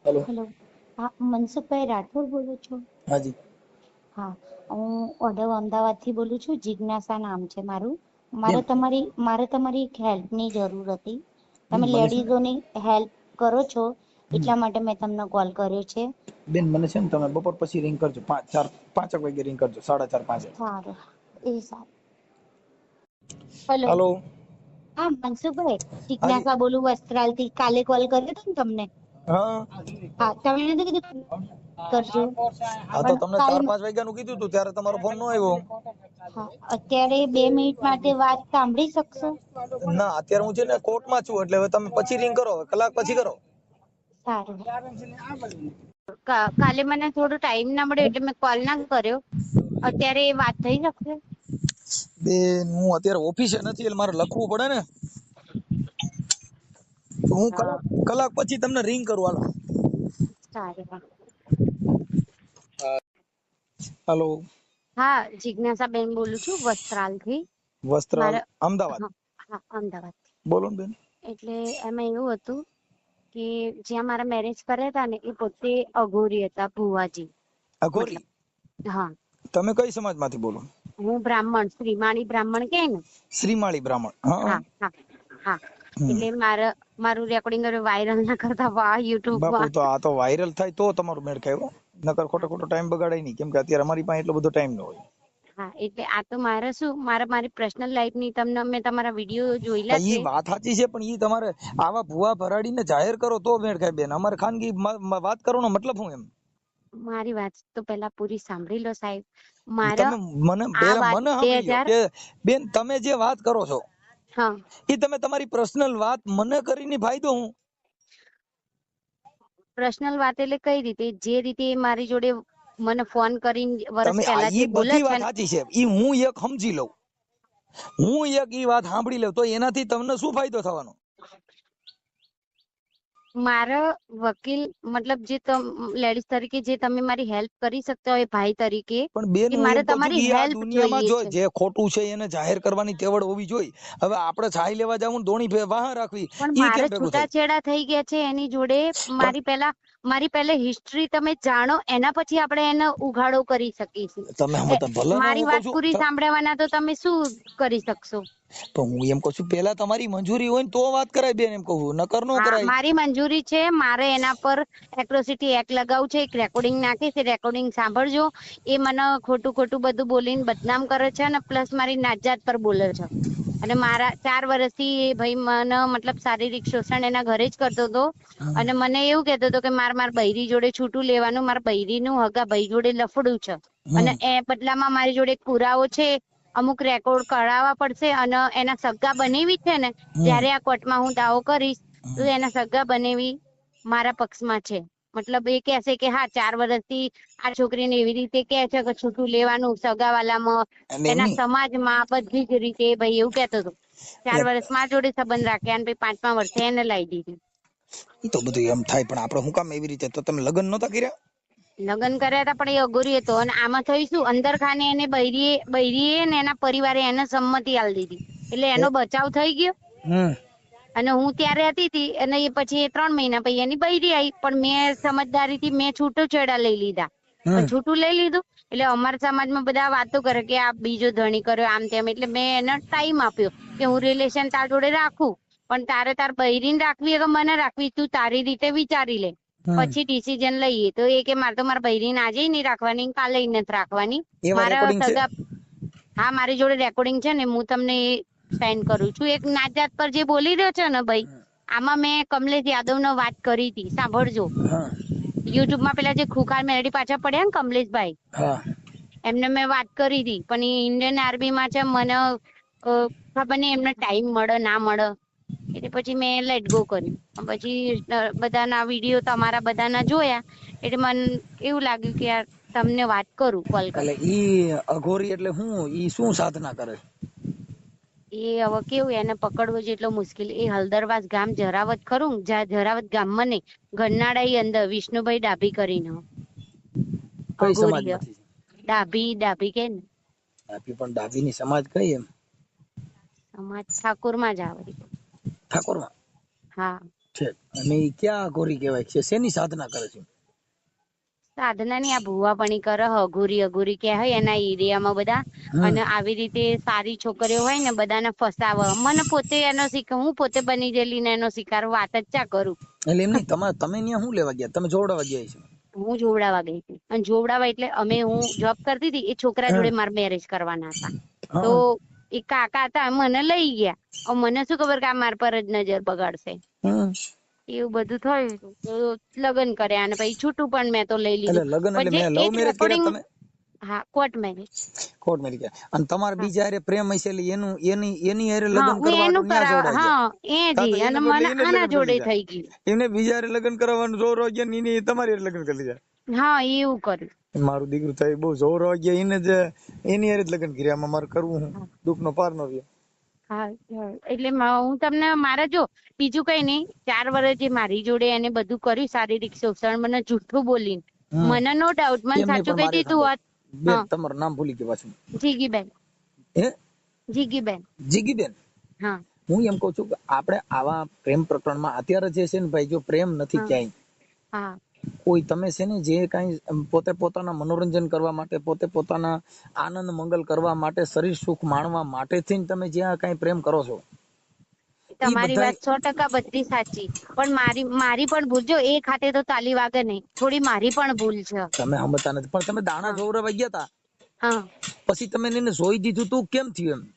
Hello. Hello. હા, મનસુખભાઈ રાઠોડ બોલો છો? હાજી. હા, હું ઓઢવ અમદાવાદથી બોલું છું. જિજ્ઞાસા નામ છે મારું. બેન. મારે તમારી એક હેલ્પની જરૂર હતી. તમે મને છે ને લેડીઝોની હેલ્પ કરો છો એટલા માટે મેં તમને કોલ કર્યો છે. બેન મને છે ને તમે બપોર પછી રિંગ કરજો, 5 વાગે રિંગ કરજો, 4:30 5. સારું, એ સારું. હેલો. હાલો. હા, મનસુખભાઈ, હાજી. જિજ્ઞાસા બોલું વસ્ત્રાલથી. કાલે કોલ કર્યો હતો ને તમને? હા હા, તમે નથી કીધું કરજો, હા, તો પણ તમને કાલે 4-5 વાગ્યાનું કીધું હતું ત્યારે તમારો ફોન ન આવ્યો. હા, અત્યારે 2 મિનિટ માટે વાત સાંભળી શકશો? ના, અત્યારે હું છે ને કોર્ટમાં છું, એટલે હવે તમે પછી રિંગ કરો, કલાક પછી કરો. સારું. કાલે મને થોડો ટાઈમ ના મળ્યો એટલે મેં કોલ ના કર્યો. અત્યારે વાત થઈ શકશે? બેન હું અત્યારે ઓફિસે નથી, એટલે મારે લખવું પડે ને. તો હું કલાક પછી તમને રિંગ કરું. હાલો. સારું. હાલો. હા, જિજ્ઞાસા બેન બોલું છું વસ્ત્રાલથી. વસ્ત્રાલ, મારા અમદાવાદ. હા હા, અમદાવાદ. બોલો ને બેન. એટલે એમાં એવું હતું કે જ્યાં મારા મેરેજ કર્યા હતા ને, એ પોતે અઘોરી હતા, ભુવાજી. અઘોરી? મતલબ હા, તમે કઈ સમાજમાંથી બોલો? હું બ્રાહ્મણ, શ્રીમાળી બ્રાહ્મણ કે ને. શ્રીમાળી બ્રાહ્મણ. હા હા હા. હમ. એટલે મારું રેકોર્ડિંગ વાયરલ ના કરતા બાપુ, યુટ્યુબમાં. તો આ તો વાયરલ થાય તો તમારું મેળ ખાય. નકર ખોટો ટાઈમ બગાડાય નહીં, કેમ કે અત્યારે અમારી પાસે એટલો બધો ટાઈમ ન હોય. હા, એટલે આ તો મારી પર્સનલ લાઈફ ની તમને મેં તમારા વિડીયો જોયેલા ઈ છે. વાત સાચી છે, પણ ઈ તમારે આવા ભુવા ભરાડીને જાહેર કરો તો મેળ ખાય બેન. અમારે ખાનગી વાત કરવાનો મતલબ શું એમ? મારી વાત તો પેલા પૂરી સાંભળી લો સાહેબ. મારા તમે મને આ વાત મને સાંભળી લ્યો 2000 કે બેન, તમે જે વાત કરો છો હા, એ તમે તમારી પર્સનલ વાત મને કરીને ફાયદો હું? પર્સનલ વાત એટલે કઈ રીતે? જે રીતે મારી જોડે મને ફોન કરીને વર્ષ તમે પહેલા ઈ જે બોલે બધી છે વાત ને. સાચી છે, ઈ હું એક સમજી લઉં, હું એક ઈ વાત સાંભળી લઉં, તો એનાથી તમને શું ફાયદો થવાનો? મારા વકીલ મતલબ જે લેડીઝ તરીકે જે તમે મારી હેલ્પ કરી શકતા હોય ભાઈ તરીકે, પણ બેન એ હું મારે એમ કઉ છું કે તમારી આ હેલ્પ દુનિયામાં જોઈએ જો છે. જે ખોટું છે એને જાહેર કરવાની તેવડ હોવી જોઈએ. હવે આપણે છાઈ લેવા જાવું ને દોણી વાહ રાખવી, પણ ઈ મારા કેમ ભેગું થાય? છૂટાછેડા થઈ ગયા છે એની જોડે. મારી પહેલા હિસ્ટ્રી તમે જાણો, એના પછી આપણે એનો ઉઘાડો કરી શકીશું. તમે ભલે ને, મારી હું કઉ વાત છું પૂરી સાંભળવાના તો તમે શું કરી શકશો? તો હું એમ કઉ છું, પેલા તમારી મંજૂરી હોય ને તો વાત કરાય બેન, એમ કહું, નકર નો હા, કરાય. મારી મંજૂરી છે. મારે એના પર એટ્રોસિટી એક્ટ લગાવવું છે. એક રેકોર્ડિંગ નાખીશ, એ રેકોર્ડિંગ સાંભળજો. એ મને ખોટું ખોટું બધું બોલીને બદનામ કરે છે, અને પ્લસ મારી નાતજાત પર બોલે છે. અને મારા 4 વર્ષથી એ ભાઈ મને મતલબ શારીરિક શોષણ એના ઘરે જ કરતો હતો. અને મને એવું કહેતો હતો કે મારા બૈરી જોડે છૂટું લેવાનું, મારા બૈરીનું હગા ભાઈ જોડે લફડું છે. અને એ બદલામાં મારી જોડે એક પુરાવો છે. અમુક રેકોર્ડ કઢાવવા પડશે, અને એના સગા બનેવી છે ને, જયારે આ કોર્ટમાં હું દાવો કરીશ તો એના સગા બનેવી મારા પક્ષમાં છે. મતલબ એ કહેશે કે હા, 4 વર્ષથી આ છોકરીને એવી રીતે કે છે કે છૂટું લેવાનું સગાવાલામાં, એટલે એમ એના નહીં. સમાજમાં, બધી જ રીતે ભાઈ એવું કેતો હતો. 4 વર્ષ મારા જોડે સંબંધ રાખ્યા, અને પછી 5મા વર્ષે એને લાવી દીધી. ઈ તો બધું એમ થાય, પણ આપણે શું કામ એવી રીતે? તો તમે લગ્ન નહોતા કર્યા? લગ્ન કર્યા હતા, પણ એ અઘોરી હતો. અને આમાં થઈ શું, અંદર ખાને એને બૈરીએ ને એના પરિવારે એને સંમતિ આલી દીધી, એટલે એનો બચાવ થઈ ગયો. હમ. અને હું ત્યારે હતી તી, અને એ પછી 3 મહિના પછી એની બૈરી આવી. પણ મેં સમજદારીથી મેં છૂટુંછેડા લઈ લીધા. પણ છૂટું લઈ લીધું એટલે અમારા સમાજમાં બધા વાતો કરે કે આ બીજો ધણી કર્યો, આમ તેમ. એટલે મેં એને ટાઈમ આપ્યો કે હું રિલેશન તાર જોડે રાખું, પણ તારે તાર બૈરીને રાખવી કે મને રાખવી, તું તારી રીતે વિચારી લે, પછી ડિસિઝન લઈએ. તો એ કે મારે તો મારા બૈરીને આજે નહીં રાખવાની, કાલે નથી રાખવાની. એવા મારા રેકોર્ડિંગ છે? સગા હા, મારી જોડે રેકોર્ડિંગ છે ને, હું તમને સેન્ડ કરું છું. એક નાતજાત પર જે બોલી રહ્યો છે ને ભાઈ, આમાં મેં કમલેશ યાદવનો વાત કરી હતી, સાંભળજો. હા યુટ્યુબમાં પેલા જે ખુખાર મેરડી પાછા પડ્યા ને, કમલેશભાઈ, હા. એમને મેં વાત કરી હતી. પણ એ ઇન્ડિયન આર્મીમાં છે, મને ખબર નહીં એમને ટાઈમ મળે ના મળે. એટલે પછી મેં લેટ ગો કર્યું. પછી બધાના વિડીયો તમારા બધાના જોયા, એટલે મને એવું લાગ્યું કે યાર તમને વાત કરું કોલ એટલે કરીને. ઈ અઘોરી એટલે શું? ઈ શું સાધના કરે? એ હવે કેવું, એને પકડવું જેટલો મુશ્કેલ. એ હલદરવાસ ગામ જરાવત ખરું, જ્યાં જરાવત ગામમાં નહીં, ગરનાળા અંદર વિષ્ણુભાઈ ડાભી કરીને કઈ અઘોરી સમાજમાંથી છે? ડાભી કે ને. ડાભી, પણ ડાભીની સમાજ કઈ એમ? સમાજ ઠાકોરમાં જ આવે. ઠાકોરમાં? હા. છે. અને ઈ ક્યાં અઘોરી કહેવાય છે? શેની સાધના કરે છે? સાધના ની આ ભુવાપણી કરે અઘોરી અઘોરી કે હોય એના એરિયામાં બધા. અને આવી રીતે સારી છોકરીઓ હોય ને બધાને ફસાવે. મને પોતે એનો શિકાર, હું પોતે બની ગયેલી ને એનો શિકાર, વાત જ ચા કરું. એટલે એમ નહીં, તમે ત્યાં શું લેવા ગયા? તમે જોવડાવવા ગયા છે? હું જોવડાવવા ગઈ હતી. અને જોવડાવવા એટલે હું જોબ કરતી હતી, એ છોકરા જોડે મારે મેરેજ કરવાના હતા. તો હા. એ કાકા હતા, મને લઈ ગયા. હવે મને શું ખબર કે આ મારા પર જ નજર બગાડશે. એવું બધું થયું. તો લગ્ન કર્યા અને પછી છૂટું પણ મેં તો લઈ એટલે લીધું. લગ્ન એટલે પણ જે મેં લવ એક મેરેજ કર્યા રેકોર્ડિંગ, તમે? હા, કોર્ટ મેરેજ. કોર્ટ મેરેજ કર્યા. અને તમારે હા બીજા હારે પ્રેમ હશે એટલે એની હારે હા, લગ્ન હું કરવા એનું હાટુ ન્યા કરાવ, જોડાઈ ગયા. હા એ હા, તો જી. એને અને બદલે મને એને જ આના લગ્ન કરી જોડે લીધા. થઈ ગયું. એમને બીજા હારે લગ્ન કરવાનું જોર હોય ગયા, એને તમારી હારે લગ્ન કરી લીધા. હા, એવું કર્યું. મારું દીકરું થાય બહુ જોર હોય ગયા, એને જ એની હારે જ લગ્ન કર્યા. આમાં મારે કરવું હું? હા દુઃખનો પાર ન રહ્યો. હા, એટલે હું તમને મારા જો બીજું કઈ નહીં, 4 વર્ષ જે મારી જોડે એને બધું કર્યું શારીરિક શોષણ, મને જૂઠું બોલીને, મને નો ડાઉટ, મને એમ નહીં, સાચું પણ કહી મારે દીધું સાંભળો હોત. બેન, હા, તમારું નામ ભૂલી ગયો પાછું. જીગીબેન. હે? જીગીબેન. જીગીબેન. હા હું એમ કઉ છું કે આપણે આવા પ્રેમ પ્રકરણમાં અત્યારે જે છે ને ભાઈ, જો પ્રેમ નથી હા ક્યાંય, હા કોઈ તમે છે ને જે કઈ પોતે પોતાના મનોરંજન કરવા માટે, પોતે પોતાના આનંદ મંગલ કરવા માટે, શરીર સુખ માણવા માટે થઈને તમે જ્યાં કઈ પ્રેમ કરો છો, ઈ તમારી બધાય વાત 100% બધી સાચી. પણ મારી પણ ભૂલ, જો એક હાથે તો તાલી વાગે નહીં, થોડી મારી પણ ભૂલ છે. તમે સમજતા નથી. પણ તમે દાણા હા જોવરાવા ગયા તા, હા, પછી તમે એને જોઈ દીધું તું, કેમ થયું એમ?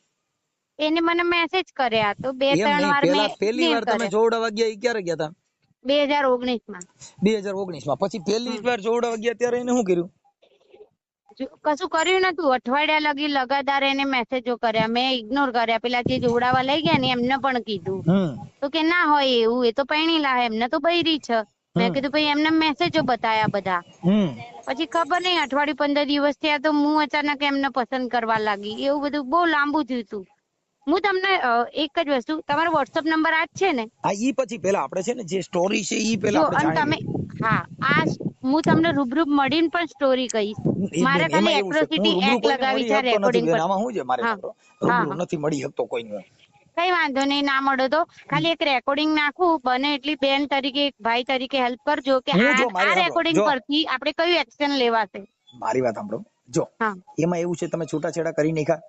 એને મને મેસેજ કર્યા તો એમ 2-3 નહીં, વાર મેં પહેલી ઇગ્નોર વાર તમે કર્યા. જોવડાવા ગયા એ ક્યારે ગયા તા? 2019 માં. 2019 માં. પછી પહેલી વાર જોવડાવા ગયા ત્યારે એને શું કર્યું? કશું કર્યું નતું. અઠવાડિયા લગી લગાતાર એને મેસેજો કર્યા, મેં ઇગ્નોર કર્યા. પેલા જે જોવડાવવા લઈ ગયા ને એમને પણ કીધું તો કે ના હોય એવું, એ તો પરણેલા, એમને તો બૈરી છે. મેં કીધું ભાઈ એમને મેસેજો બતાયા બધા. પછી ખબર નહીં, અઠવાડિયું 15 દિવસ થયા તો હું અચાનક એમને પસંદ કરવા લાગી. એવું બધું બહુ લાંબુ થયું હતું. હું તમને એક જ વસ્તુ, તમારો વોટ્સઅપ નંબર આ જ છે ને? હા, ઈ પછી પેલા આપણે છે ને જે સ્ટોરી છે ઈ પેલા જો આપણે અને જાણી તમે, લઈએ. હા, હું તમને રૂબરૂ મળીને પણ સ્ટોરી કહીશ. એ મારે બેન, ખાલી એમાં એવું છે, હું એટ્રોસિટી રૂબરૂ એક્ટ કોઈને લગાવી મળી છે શકતો નથી રેકોર્ડિંગ બેન. પર. આમાં શું છે, મારે હા હા રૂબરૂ હા, નથી મળી શકતો કોઈને. કઈ વાંધો નહીં, ના મળો તો ખાલી એક રેકોર્ડિંગ નાખું, બને એટલી બેન તરીકે, એક ભાઈ તરીકે હેલ્પ કરજો કે હું જો આ મારી સાંભળો, રેકોર્ડિંગ જો પરથી આપણે કયું એક્શન લેવાશે. મારી વાત સાંભળો, જો હા એમાં એવું છે, તમે છૂટાછેડા કરી નાખ્યા,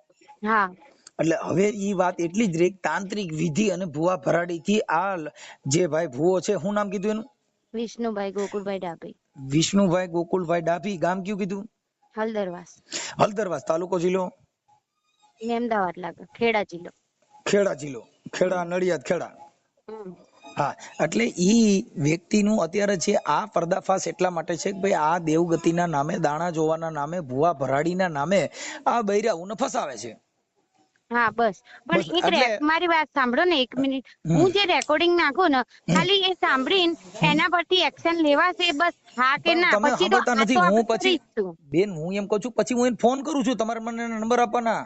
હા એટલે હવે ઈ વાત એટલી જ રે, તાંત્રિક વિધિ અને ભુવા ભરાડી થી આ જે ભાઈ ભુવો છે, શું નામ કીધું એનું? વિષ્ણુભાઈ ગોકુળભાઈ ડાભી. વિષ્ણુભાઈ ગોકુલભાઈ ડાભી. ગામ કયું કીધું? હલદરવાસ. હલદરવાસ. તાલુકો જિલ્લો? મહેમદાવાદ લાગે, ખેડા જિલ્લો. ખેડા જિલ્લો. ખેડા, નડિયાદ, ખેડા. હમ. હા, એટલે ઈ વ્યક્તિનું અત્યારે છે આ પર્દાફાશ એટલા માટે છે કે ભાઈ આ દેવગતિના નામે, દાણા જોવાના નામે, ભુવા ભરાડીના નામે આ બૈરાઓને ફસાવે છે. હા બસ. બસ પણ એટલે મારી વાત સાંભળો ને 1 મિનિટ. હમ હું જે રેકોર્ડિંગ નાખું ને, હમ ખાલી એ સાંભળીને એના પરથી એક્શન લેવાશે બસ, હા કે પણ ના, તમે પછી તો સાંભળતા આ નથી. તો હું આપણે પછી કરીશું. બેન, હું એમ કહું છું, પછી હું એને ફોન કરું છું, તમારે મને નંબર આપવાના.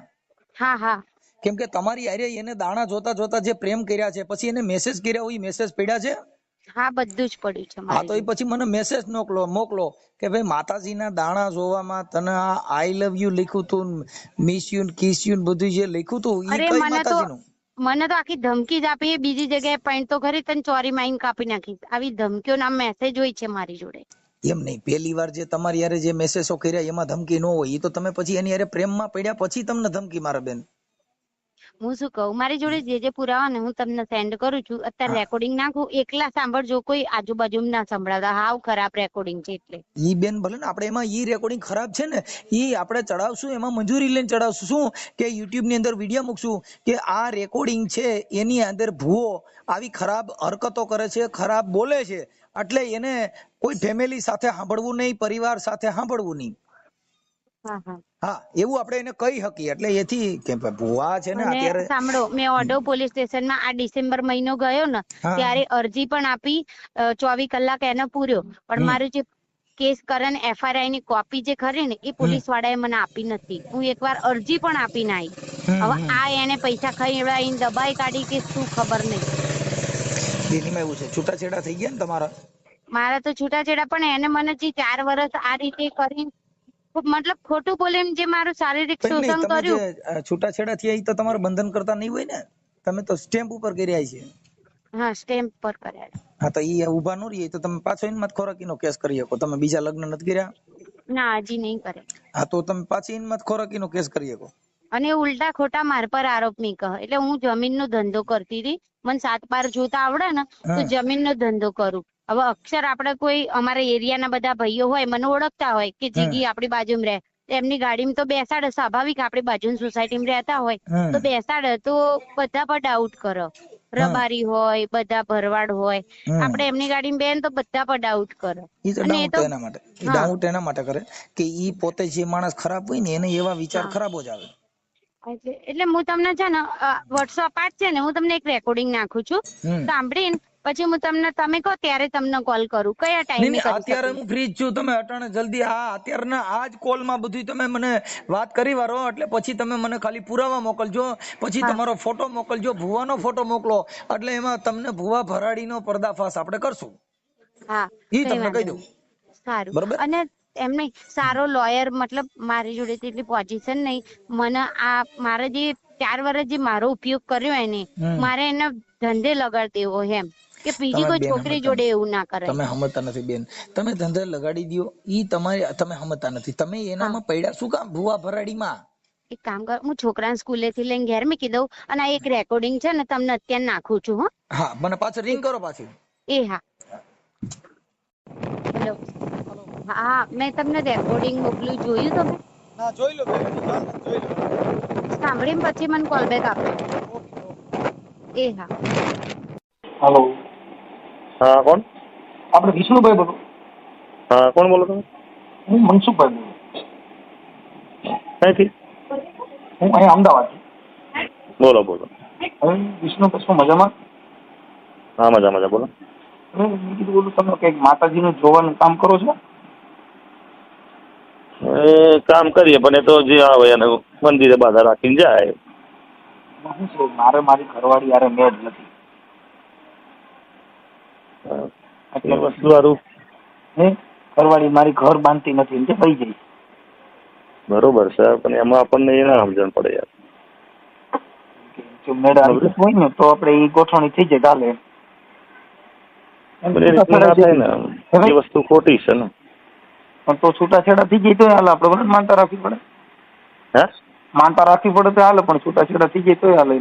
હા હા કેમ કે તમારી હારે એને દાણા જોતા જોતા જે પ્રેમ કર્યા છે, પછી એને મેસેજ કર્યા હોય, મેસેજ પડ્યા છે. હા, બધું જ પડ્યું છે હા, મારી તો એ જોડે. પછી મને મેસેજ મોકલો કે ભાઈ માતાજીના દાણા જોવામાં તને આ આઈ લવ યુ લખ્યું તું, મિસ યુ, કિસ યુ બધું જે લખ્યું તું, ઈ અરે કઈ મને તો માતાજીનું? આખી ધમકી જ આપી, બીજી જગ્યાએ પોઈન્ટ તો ખરી, તને ચોરી માઈન કાપી નાખીશ, આવી ધમકીઓના મેસેજ હોય છે મારી જોડે. એમ નહીં, પહેલી વાર જે તમારી યારે જે મેસેજો કર્યા એમાં ધમકી ન હોય, એ તો તમે પછી એની યારે પ્રેમમાં પડ્યા પછી તમને ધમકી મારે બેન. હું શું કહું, મારી જોડે જે પુરાવા ને હું તમને સેન્ડ કરું છું. અત્યારે હા, રેકોર્ડિંગ નાખું, એકલા સાંભળજો, કોઈ આજુબાજુ ના સંભળાવતા. હાવ ખરાબ રેકોર્ડિંગ છે એટલે. ઈ બેન ભલે ને આપણે એમાં ઈ રેકોર્ડિંગ ખરાબ છે ને, ઈ આપણે ચડાવશું, એમાં મંજૂરી લઈને ચડાવશું. શું કે યુટ્યુબ ની અંદર વિડીયો મૂકશું કે આ રેકોર્ડિંગ છે, એની અંદર ભૂવો આવી ખરાબ હરકતો કરે છે, ખરાબ બોલે છે, એટલે એને કોઈ ફેમિલી સાથે સાંભળવું નહીં, પરિવાર સાથે સાંભળવું નહીં. હા હા. હા, એવું આપણે એને કહી શકીએ. એટલે એથી કે ભૂવા છે ને અને અત્યારે. સાંભળો, મેં ઓઢવ પોલીસ સ્ટેશનમાં આ ડિસેમ્બર મહિનો ગયો ને, હા. ત્યારે અરજી પણ આપી. 24 કલાક એને પૂર્યો, પણ મારું જે કેસ કરે FRI ની કોપી જે ખરી ને, એ પોલીસ વાળાએ મને આપી નથી. હું એકવાર અરજી પણ આપી ના આવી. હવે આ એને પૈસા ખાઈ દબાઈ કાઢી કે શું ખબર નહીં. એનીમાં એવું છે, છૂટાછેડા થઈ ગયા ને તમારા? મારા તો છૂટાછેડા, પણ એને મને જે 4 વર્ષ આ રીતે કરી, મતલબ ખોટું બોલીને જે મારું શારીરિક પણ નહીં, શોષણ તમે જે કર્યું. છૂટાછેડા થયા એ તો તમારે બંધન કરતા નહીં હોય ને? તમે તો સ્ટેમ્પ ઉપર કર્યા છે. હા સ્ટેમ્પ પર કર્યા છે. હા તો ઈ ઉભા ન રહીએ તો તમે પાછો ઇનમત ખોરાકીનો કેસ કરી શકો. તમે બીજા લગ્ન નથી કર્યા? ના હજી નહીં કરે. હા તો તમે પાછી ઇનમત ખોરાકીનો કેસ કરી શકો. અને ઉલટા ખોટા માર પર આરોપ મૂકે. એટલે હું જમીનનો ધંધો કરતી હતી, મને 7 પાર જોતા આવડે ને તો હા જમીનનો ધંધો કરું. હવે અક્ષર આપણે કોઈ અમારા એરિયાના બધા ભાઈઓ હોય મને ઓળખતા હોય કે જીગી આપણી બાજુમાં રહે, એમની ગાડીમાં તો બેસાડે. સ્વાભાવિક આપણી બાજુની સોસાયટીમાં રહેતા હોય તો બેસાડે, તો બધા પર ડાઉટ કરે. રબારી હોય, બધા ભરવાડ હોય, આપણે એમની ગાડીમાં બેન તો બધા પર ડાઉટ કરે. ઈ તો અને એ ડાઉટ તો એના માટે, હા ડાઉટ એના માટે કરે કે ઈ પોતે જે માણસ ખરાબ હોય ને એને એવા વિચાર હા ખરાબ જ આવે. એટલે હું તમને છે ને વોટ્સઅપ છે ને, હું તમને એક રેકોર્ડિંગ નાખું છું, સાંભળીને પછી હું તમને, તમે કહો ત્યારે તમને કોલ કરું. કયા ટાઈમે નહીં કરી અત્યારે શકું? હું ફ્રી જ છું. તમે અટાણે જલ્દી અત્યારના આ જ કોલમાં બધું તમે મને વાત કરી વારો, એટલે પછી તમે મને ખાલી પુરાવા મોકલજો, પછી હા તમારો ફોટો મોકલજો, ભુવાનો ફોટો મોકલો, એટલે એમાં તમને ભુવા ભરાડીનો પર્દાફાશ આપણે કરશું. હા ઈ કઈ તમને કહી વાંધો દઉં. નહીં. સારું. બરોબર. અને એમને સારો લોયર, મતલબ મારી જોડે એટલી પોઝિશન નહીં. મને આ મારે જે 4 વર્ષ જે મારો ઉપયોગ કર્યો એને, મારે એને ધંધે લગાડ દેવો એમ, કે બીજી તમે કોઈ બેન છોકરી સમજતા જોડે નથી. એવું ના કરાય. તમે સમજતા નથી બેન. તમે ધંધે લગાડી દો ઈ તમારે, તમે સમજતા નથી. તમે હા એનામાં પડ્યા શું કામ ભુવા ભરાડીમાં? એક કામ કર, હું છોકરાને સ્કૂલે થી લઈને ઘેર મૂકી દઉં, અને આ એક રેકોર્ડિંગ છે ને તમને અત્યારે નાખું છું. હા મને પાછળ રિંગ કરો પાછી. હા હેલો. હા મેં તમને રેકોર્ડિંગ મોકલ્યું, જોયું તમે? હા જોઈ લો બેન, જોઈ લો. સાંભળીને પછી મને કોલ બેક આપજો. હા. હેલો. હા કોણ? આપણે વિષ્ણુભાઈ બોલો. હા કોણ બોલો તમે? હું મનસુખભાઈ બોલું. ક્યાંથી? હું અહીંયા અમદાવાદથી. બોલો બોલો. હવે વિષ્ણુભાઈ શું મજામાં? હા મજા મજા, બોલો. હવે મેં કીધું બોલું, તમે કંઈક માતાજીનું જોવાનું કામ કરો છો? એ કામ કરીએ પણ એ તો જે આવે એને મંદિરે બાધા રાખીને જાય. શું છે, મારે મારી ઘરવાળી યારે મેળ નથી. એ વસ્તુ સારું. હે, ઘરવાળી મારી ઘર બાંધતી નથી એમ કે ભાઈ જઈ. બરોબર છે, પણ એમાં આપણને એ ના સમજણ પડે યાર. જો મેળ આવી હોય ને તો આપણે એ ગોઠવણી થઈ જાય ચાલે. પણ એ રીતનું ના થાય ને, એ વસ્તુ ખોટી છે ને. પણ તો છૂટાછેડા થઈ જાય તો હાલ, આપણે ભલે માનતા રાખવી પડે. હે? માનતા રાખવી પડે તો હાલે, પણ છૂટાછેડા થઈ જાય તો હાલે.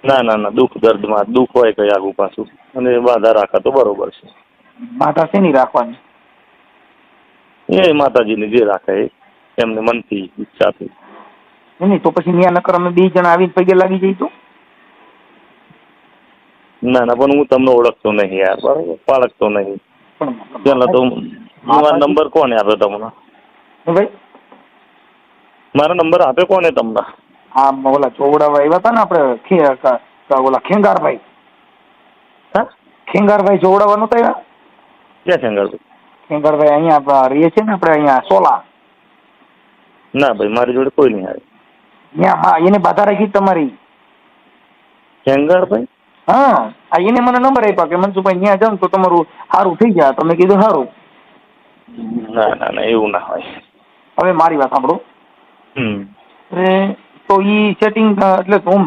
ના ના ના, દુઃખ દર્દમાં દુઃખ હોય કઈ આગું પાછું, અને બાધા રાખા તો બરોબર છે. માતા શેની રાખવાની? એ માતાજીની જે રાખે એ એમને મનથી ઈચ્છાથી. નહીં તો પછી ન્યા નકર અમે 2 જણા આવીને પગે લાગી જઈ તો? ના ના, પણ હું તમને ઓળખતો નહીં યાર, બરોબર, પાળખતો નહીં. પેલા તો મારો નંબર કોને આપ્યો તમને? ભાઈ મારો નંબર આપ્યો કોને તમને? હા ઓલા ચોવડાવા આવ્યા હતા ને આપણે, ઓલા ખેંગારભાઈ. હા ખેંગારભાઈ જોવડાવા નતા આવ્યા? ક્યાં શંકરભાઈ? ખેંગારભાઈ અહીંયા રહીએ છીએ ને આપણે, અહીંયા સોલા. ના ભાઈ, મારી જોડે કોઈ નહીં આવે. ત્યાં હા, એને બાધા રાખી તમારી. શંકરભાઈ? હા, એને મને નંબર આપ્યા કે મનસુખભાઈ ત્યાં જાવ તો તમારું સારું થઈ જાય. તમે કીધું સારું. ના ના ના, એવું ના હોય. હવે મારી વાત સાંભળો. તો ઈ સેટિંગ, એટલે હું